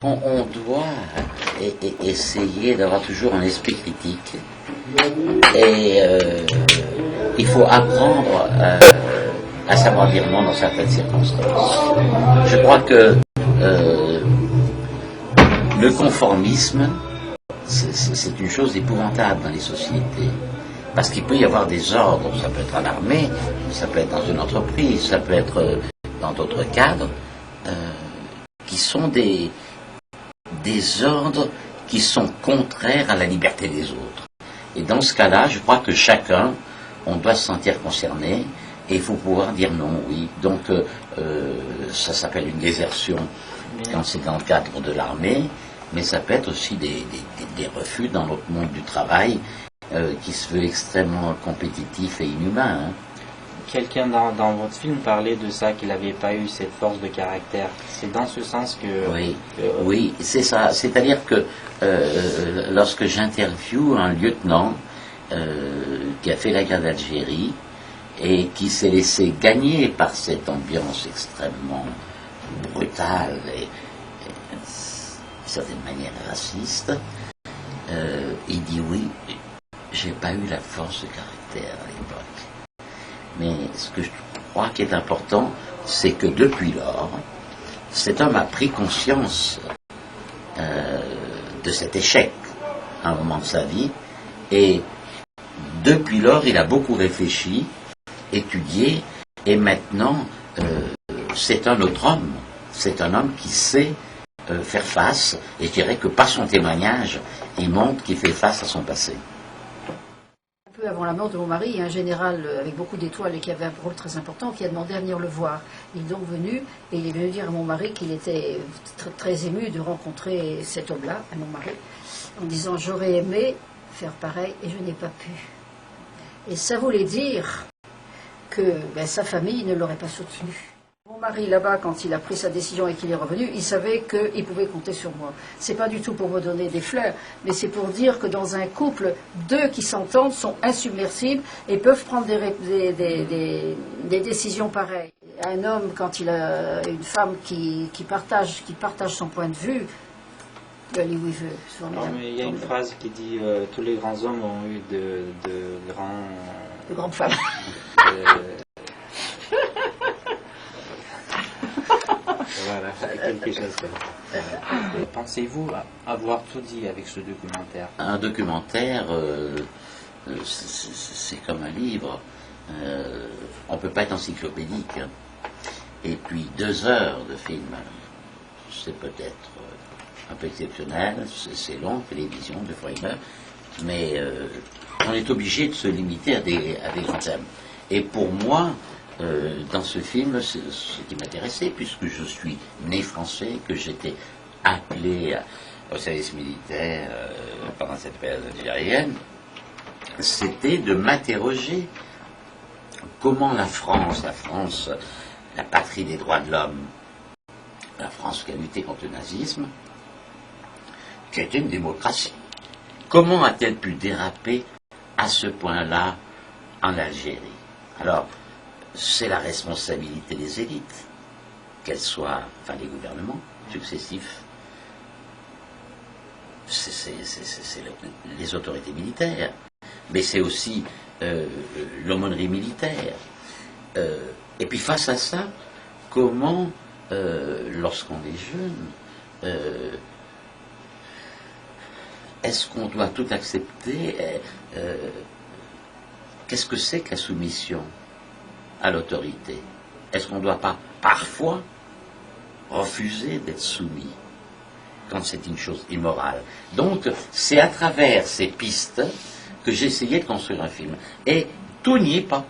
On doit essayer d'avoir toujours un esprit critique et il faut apprendre à savoir dire non dans certaines circonstances. Je crois que le conformisme, c'est une chose épouvantable dans les sociétés. Parce qu'il peut y avoir des ordres, ça peut être à l'armée, ça peut être dans une entreprise, ça peut être dans d'autres cadres, qui sont des ordres qui sont contraires à la liberté des autres. Et dans ce cas-là, je crois que chacun, on doit se sentir concerné et il faut pouvoir dire non, oui. Donc, ça s'appelle une désertion quand c'est dans le cadre de l'armée, mais ça peut être aussi des refus dans notre monde du travail qui se veut extrêmement compétitif et inhumain. Hein. Quelqu'un dans votre film parlait de ça, qu'il n'avait pas eu cette force de caractère. C'est dans ce sens que... Oui, oui, c'est ça. C'est-à-dire que lorsque j'interviewe un lieutenant qui a fait la guerre d'Algérie et qui s'est laissé gagner par cette ambiance extrêmement brutale et d'une certaine manière raciste, il dit oui, j'ai pas eu la force de caractère à l'époque. Mais ce que je crois qui est important, c'est que depuis lors, cet homme a pris conscience de cet échec à un moment de sa vie, et depuis lors, il a beaucoup réfléchi, étudié, et maintenant, c'est un autre homme. C'est un homme qui sait faire face, et je dirais que par son témoignage, il montre qu'il fait face à son passé. Peu avant la mort de mon mari, il y a un général avec beaucoup d'étoiles et qui avait un rôle très important qui a demandé à venir le voir. Il est donc venu et il est venu dire à mon mari qu'il était très ému de rencontrer cet homme-là, à mon mari, en disant j'aurais aimé faire pareil et je n'ai pas pu. Et ça voulait dire que sa famille ne l'aurait pas soutenu. Mon mari, là-bas, quand il a pris sa décision et qu'il est revenu, il savait qu'il pouvait compter sur moi. C'est pas du tout pour me donner des fleurs, mais c'est pour dire que dans un couple, deux qui s'entendent sont insubmersibles et peuvent prendre des décisions pareilles. Un homme, quand il a une femme qui partage son point de vue, il aller où il veut. Non, mais il y a une phrase qui dit tous les grands hommes ont eu de grandes femmes. Voilà, quelque chose comme ça. Pensez-vous avoir tout dit avec ce documentaire? Un documentaire, c'est comme un livre. On ne peut pas être encyclopédique. Et puis 2 heures de film, c'est peut-être un peu exceptionnel, c'est long, télévision, 2 fois 1 heure, mais on est obligé de se limiter à des grands thèmes. Et pour moi, dans ce film, ce qui m'intéressait, puisque je suis né français, que j'étais appelé au service militaire pendant cette période algérienne, c'était de m'interroger comment la France, la patrie des droits de l'homme, la France qui a lutté contre le nazisme, qui a été une démocratie, comment a-t-elle pu déraper à ce point-là en Algérie? Alors, c'est la responsabilité des élites, qu'elles soient, enfin les gouvernements successifs, c'est les autorités militaires, mais c'est aussi l'aumônerie militaire. Et puis face à ça, comment, lorsqu'on est jeune, est-ce qu'on doit tout accepter? Qu'est-ce que c'est que la soumission à l'autorité? Est-ce qu'on ne doit pas parfois refuser d'être soumis quand c'est une chose immorale? Donc c'est à travers ces pistes que j'ai essayé de construire un film. Et tout n'y est pas,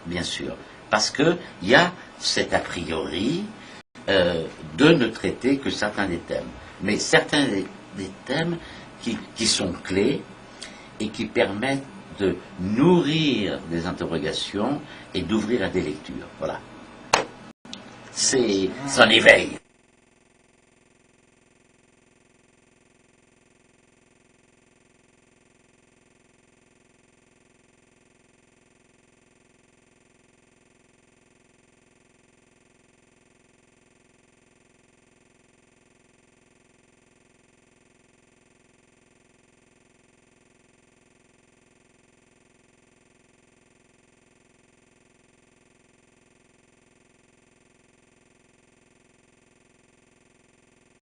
bien sûr, parce qu'il y a cet a priori de ne traiter que certains des thèmes. Mais certains des thèmes qui sont clés et qui permettent de nourrir des interrogations et d'ouvrir à des lectures. Voilà. C'est un éveil.